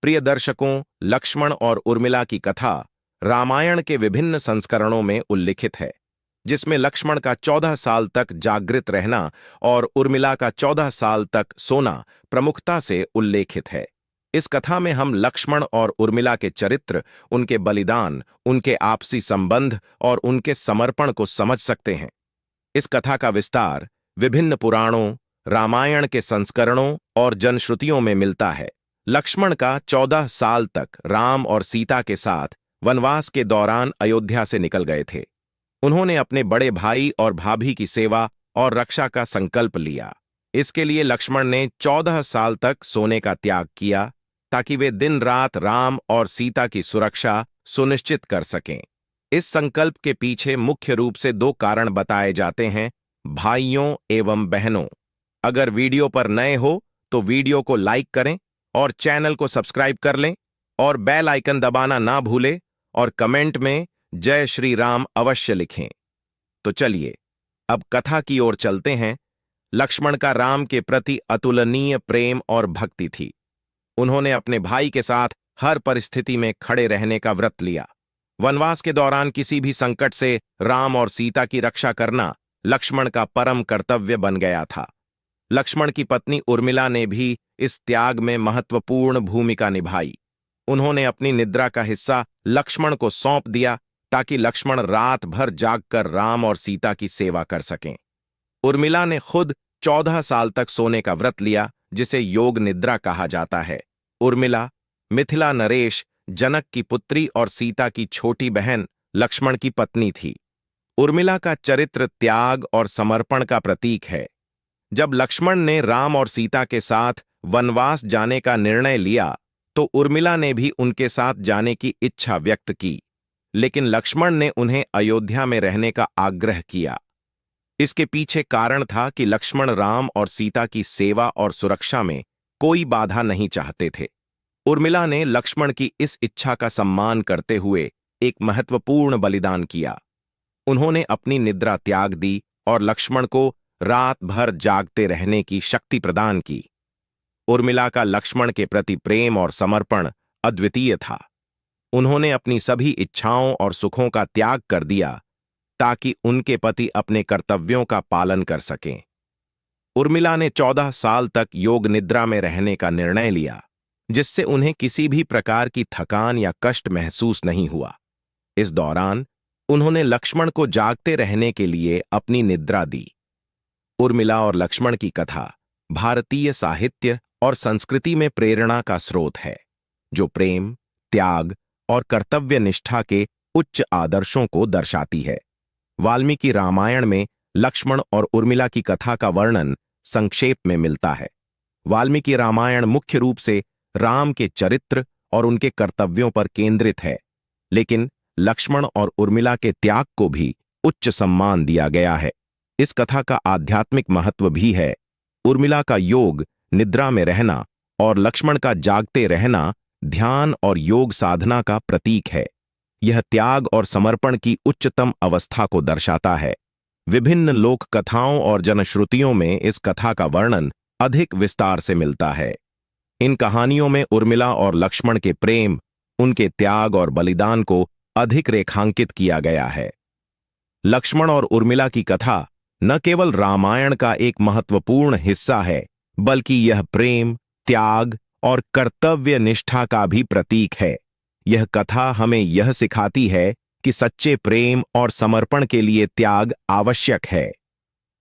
प्रिय दर्शकों, लक्ष्मण और उर्मिला की कथा रामायण के विभिन्न संस्करणों में उल्लिखित है, जिसमें लक्ष्मण का 14 साल तक जागृत रहना और उर्मिला का 14 साल तक सोना प्रमुखता से उल्लेखित है। इस कथा में हम लक्ष्मण और उर्मिला के चरित्र, उनके बलिदान, उनके आपसी संबंध और उनके समर्पण को समझ सकते हैं। इस कथा का विस्तार विभिन्न पुराणों, रामायण के संस्करणों और जनश्रुतियों में मिलता है। लक्ष्मण का 14 साल तक राम और सीता के साथ वनवास के दौरान अयोध्या से निकल गए थे। उन्होंने अपने बड़े भाई और भाभी की सेवा और रक्षा का संकल्प लिया। इसके लिए लक्ष्मण ने 14 साल तक सोने का त्याग किया, ताकि वे दिन रात राम और सीता की सुरक्षा सुनिश्चित कर सकें। इस संकल्प के पीछे मुख्य रूप से 2 कारण बताए जाते हैं, भाइयों एवं बहनों। अगर वीडियो पर नए हो तो वीडियो को लाइक करें और चैनल को सब्सक्राइब कर लें और बेल आइकन दबाना ना भूलें और कमेंट में जय श्री राम अवश्य लिखें। तो चलिए अब कथा की ओर चलते हैं। लक्ष्मण का राम के प्रति अतुलनीय प्रेम और भक्ति थी। उन्होंने अपने भाई के साथ हर परिस्थिति में खड़े रहने का व्रत लिया। वनवास के दौरान किसी भी संकट से राम और सीता की रक्षा करना लक्ष्मण का परम कर्तव्य बन गया था। लक्ष्मण की पत्नी उर्मिला ने भी इस त्याग में महत्वपूर्ण भूमिका निभाई। उन्होंने अपनी निद्रा का हिस्सा लक्ष्मण को सौंप दिया, ताकि लक्ष्मण रात भर जागकर राम और सीता की सेवा कर सकें। उर्मिला ने खुद 14 साल तक सोने का व्रत लिया, जिसे योग निद्रा कहा जाता है। उर्मिला मिथिला नरेश, जनक की पुत्री और सीता की छोटी बहन लक्ष्मण की पत्नी थी। उर्मिला का चरित्र त्याग और समर्पण का प्रतीक है। जब लक्ष्मण ने राम और सीता के साथ वनवास जाने का निर्णय लिया, तो उर्मिला ने भी उनके साथ जाने की इच्छा व्यक्त की, लेकिन लक्ष्मण ने उन्हें अयोध्या में रहने का आग्रह किया। इसके पीछे कारण था कि लक्ष्मण राम और सीता की सेवा और सुरक्षा में कोई बाधा नहीं चाहते थे। उर्मिला ने लक्ष्मण की इस इच्छा का सम्मान करते हुए एक महत्वपूर्ण बलिदान किया। उन्होंने अपनी निद्रा त्याग दी और लक्ष्मण को रात भर जागते रहने की शक्ति प्रदान की। उर्मिला का लक्ष्मण के प्रति प्रेम और समर्पण अद्वितीय था। उन्होंने अपनी सभी इच्छाओं और सुखों का त्याग कर दिया, ताकि उनके पति अपने कर्तव्यों का पालन कर सकें। उर्मिला ने 14 साल तक योग निद्रा में रहने का निर्णय लिया, जिससे उन्हें किसी भी प्रकार की थकान या कष्ट महसूस नहीं हुआ। इस दौरान उन्होंने लक्ष्मण को जागते रहने के लिए अपनी निद्रा दी। उर्मिला और लक्ष्मण की कथा भारतीय साहित्य और संस्कृति में प्रेरणा का स्रोत है, जो प्रेम, त्याग और कर्तव्य निष्ठा के उच्च आदर्शों को दर्शाती है। वाल्मीकि रामायण में लक्ष्मण और उर्मिला की कथा का वर्णन संक्षेप में मिलता है। वाल्मीकि रामायण मुख्य रूप से राम के चरित्र और उनके कर्तव्यों पर केंद्रित है, लेकिन लक्ष्मण और उर्मिला के त्याग को भी उच्च सम्मान दिया गया है। इस कथा का आध्यात्मिक महत्व भी है। उर्मिला का योग निद्रा में रहना और लक्ष्मण का जागते रहना ध्यान और योग साधना का प्रतीक है। यह त्याग और समर्पण की उच्चतम अवस्था को दर्शाता है। विभिन्न लोक कथाओं और जनश्रुतियों में इस कथा का वर्णन अधिक विस्तार से मिलता है। इन कहानियों में उर्मिला और लक्ष्मण के प्रेम, उनके त्याग और बलिदान को अधिक रेखांकित किया गया है। लक्ष्मण और उर्मिला की कथा न केवल रामायण का एक महत्वपूर्ण हिस्सा है, बल्कि यह प्रेम, त्याग और कर्तव्य निष्ठा का भी प्रतीक है। यह कथा हमें यह सिखाती है कि सच्चे प्रेम और समर्पण के लिए त्याग आवश्यक है।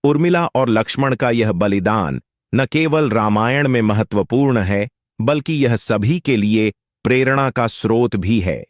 उर्मिला और लक्ष्मण का यह बलिदान न केवल रामायण में महत्वपूर्ण है, बल्कि यह सभी के लिए प्रेरणा का स्रोत भी है।